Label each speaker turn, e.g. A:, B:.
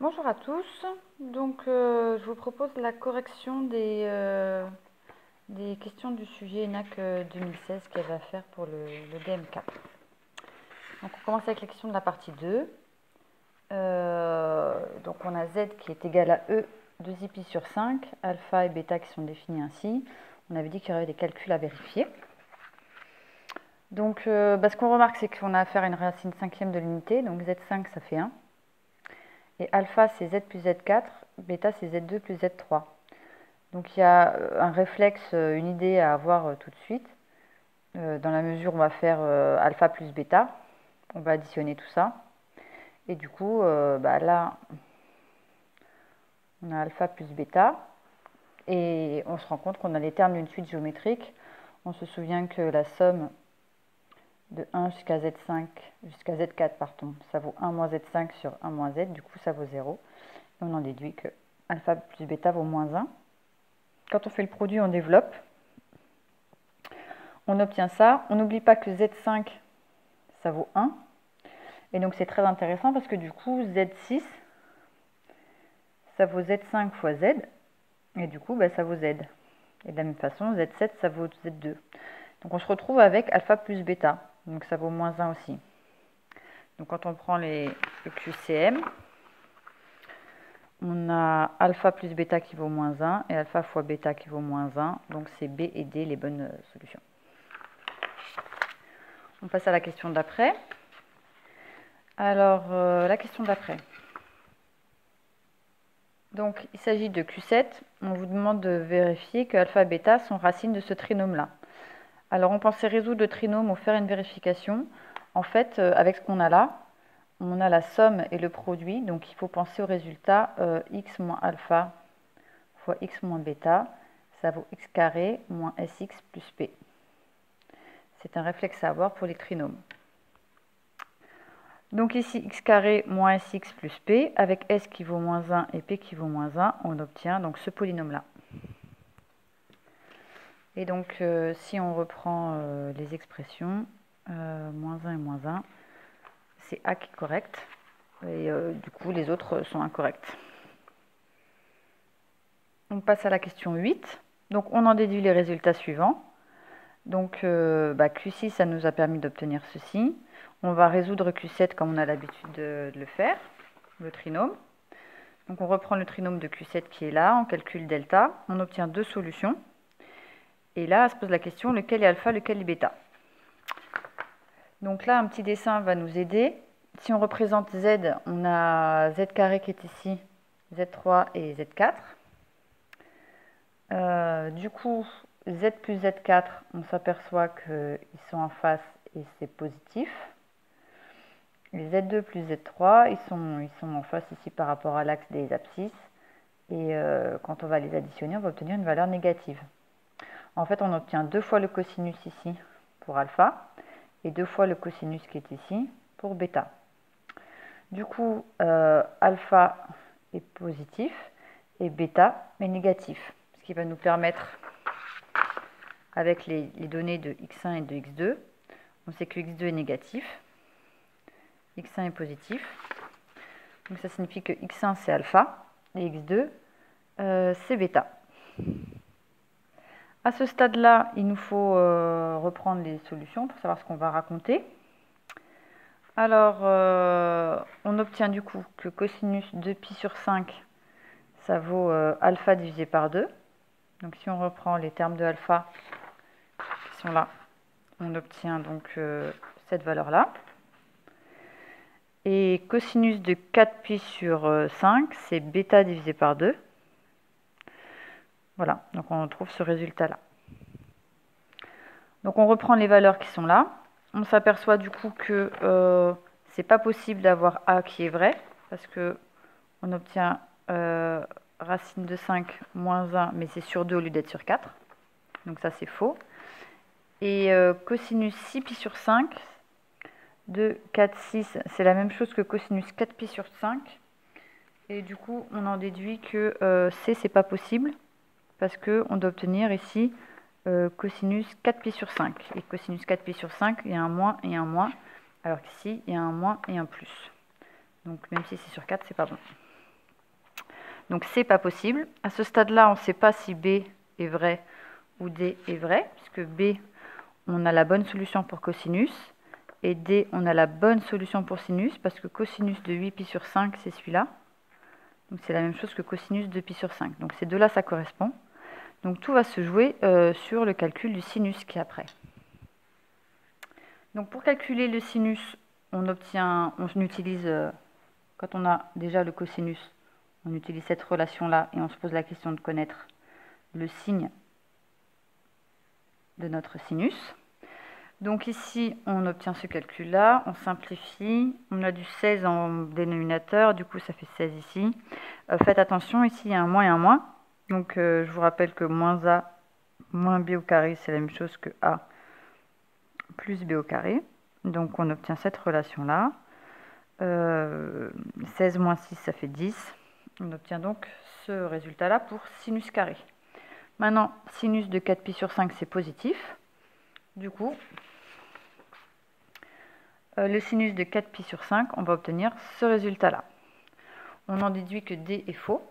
A: Bonjour à tous. Donc, je vous propose la correction des questions du sujet ENAC 2016 qu'elle va faire pour le DM4. Donc, on commence avec la question de la partie 2. Donc, on a Z qui est égal à E 2pi sur 5, alpha et bêta qui sont définis ainsi. On avait dit qu'il y aurait des calculs à vérifier. Donc, ce qu'on remarque, c'est qu'on a affaire à une racine cinquième de l'unité. Donc, Z5, ça fait 1. Et alpha, c'est Z plus Z4. Bêta, c'est Z2 plus Z3. Donc, il y a un réflexe, une idée à avoir tout de suite. Dans la mesure où on va faire alpha plus bêta. On va additionner tout ça. Et du coup, là, on a alpha plus bêta. Et on se rend compte qu'on a les termes d'une suite géométrique. On se souvient que la somme de 1 jusqu'à Z5, jusqu'à Z4, pardon, ça vaut 1 moins Z5 sur 1 moins Z, du coup ça vaut 0. Et on en déduit que alpha plus bêta vaut moins 1. Quand on fait le produit, on développe. On obtient ça. On n'oublie pas que Z5, ça vaut 1. Et donc c'est très intéressant parce que du coup, Z6, ça vaut Z5 fois Z. Et du coup, ça vaut Z. Et de la même façon, Z7, ça vaut Z2. Donc on se retrouve avec alpha plus bêta. Donc ça vaut moins 1 aussi. Donc quand on prend le QCM, on a alpha plus bêta qui vaut moins 1 et alpha fois bêta qui vaut moins 1. Donc c'est B et D les bonnes solutions. On passe à la question d'après. Alors, la question d'après. Donc, il s'agit de Q7. On vous demande de vérifier que alpha et bêta sont racines de ce trinôme-là. Alors, on pensait résoudre le trinôme ou faire une vérification. En fait, avec ce qu'on a là, on a la somme et le produit. Donc, il faut penser au résultat x moins alpha fois x moins bêta. Ça vaut x carré moins sx plus p. C'est un réflexe à avoir pour les trinômes. Donc ici, x carré moins sx plus p, avec s qui vaut moins 1 et p qui vaut moins 1, on obtient donc ce polynôme-là. Et donc, si on reprend les expressions, moins 1 et moins 1, c'est a qui est correct, et du coup, les autres sont incorrects. On passe à la question 8. Donc, on en déduit les résultats suivants. Donc, Q6, ça nous a permis d'obtenir ceci. On va résoudre Q7 comme on a l'habitude de le faire, le trinôme. Donc on reprend le trinôme de Q7 qui est là, on calcule delta, on obtient deux solutions. Et là, se pose la question, lequel est alpha, lequel est bêta. Donc là, un petit dessin va nous aider. Si on représente Z, on a Z carré qui est ici, Z3 et Z4. Du coup, Z plus Z4, on s'aperçoit qu'ils sont en face et c'est positif. Les Z2 plus Z3, ils sont en face ici par rapport à l'axe des abscisses. Et quand on va les additionner, on va obtenir une valeur négative. En fait, on obtient deux fois le cosinus ici pour alpha et deux fois le cosinus qui est ici pour bêta. Du coup, alpha est positif et bêta est négatif. Ce qui va nous permettre, avec les données de x1 et de x2, on sait que x2 est négatif, x1 est positif. Donc ça signifie que x1 c'est alpha et x2 c'est bêta. À ce stade-là, il nous faut reprendre les solutions pour savoir ce qu'on va raconter. Alors, on obtient du coup que cosinus 2pi sur 5, ça vaut alpha divisé par 2. Donc si on reprend les termes de alpha qui sont là, on obtient donc cette valeur-là. Et cosinus de 4pi sur 5, c'est bêta divisé par 2. Voilà, donc on trouve ce résultat-là. Donc on reprend les valeurs qui sont là. On s'aperçoit du coup que c'est pas possible d'avoir A qui est vrai, parce que on obtient racine de 5 moins 1, mais c'est sur 2 au lieu d'être sur 4. Donc ça c'est faux. Et cosinus 6pi sur 5 de 4, 6, c'est la même chose que cosinus 4pi sur 5. Et du coup, on en déduit que C, c'est pas possible, parce qu'on doit obtenir ici cosinus 4pi sur 5. Et cosinus 4pi sur 5, il y a un moins et un moins, alors qu'ici, il y a un moins et un plus. Donc même si c'est sur 4, c'est pas bon. Donc c'est pas possible. À ce stade-là, on ne sait pas si B est vrai ou D est vrai, puisque B, on a la bonne solution pour cosinus, et D, on a la bonne solution pour sinus, parce que cosinus de 8π sur 5, c'est celui-là. Donc c'est la même chose que cosinus de π sur 5. Donc ces deux-là, ça correspond. Donc tout va se jouer sur le calcul du sinus qui est après. Donc pour calculer le sinus, on utilise, quand on a déjà le cosinus, on utilise cette relation-là et on se pose la question de connaître le signe de notre sinus. Donc ici, on obtient ce calcul-là, on simplifie, on a du 16 en dénominateur, du coup ça fait 16 ici. Faites attention, ici il y a un moins et un moins. Donc je vous rappelle que moins A moins B au carré, c'est la même chose que A plus B au carré. Donc on obtient cette relation-là. 16 moins 6, ça fait 10. On obtient donc ce résultat-là pour sinus carré. Maintenant, sinus de 4π sur 5, c'est positif. Du coup, le sinus de 4π sur 5, on va obtenir ce résultat-là. On en déduit que D est faux.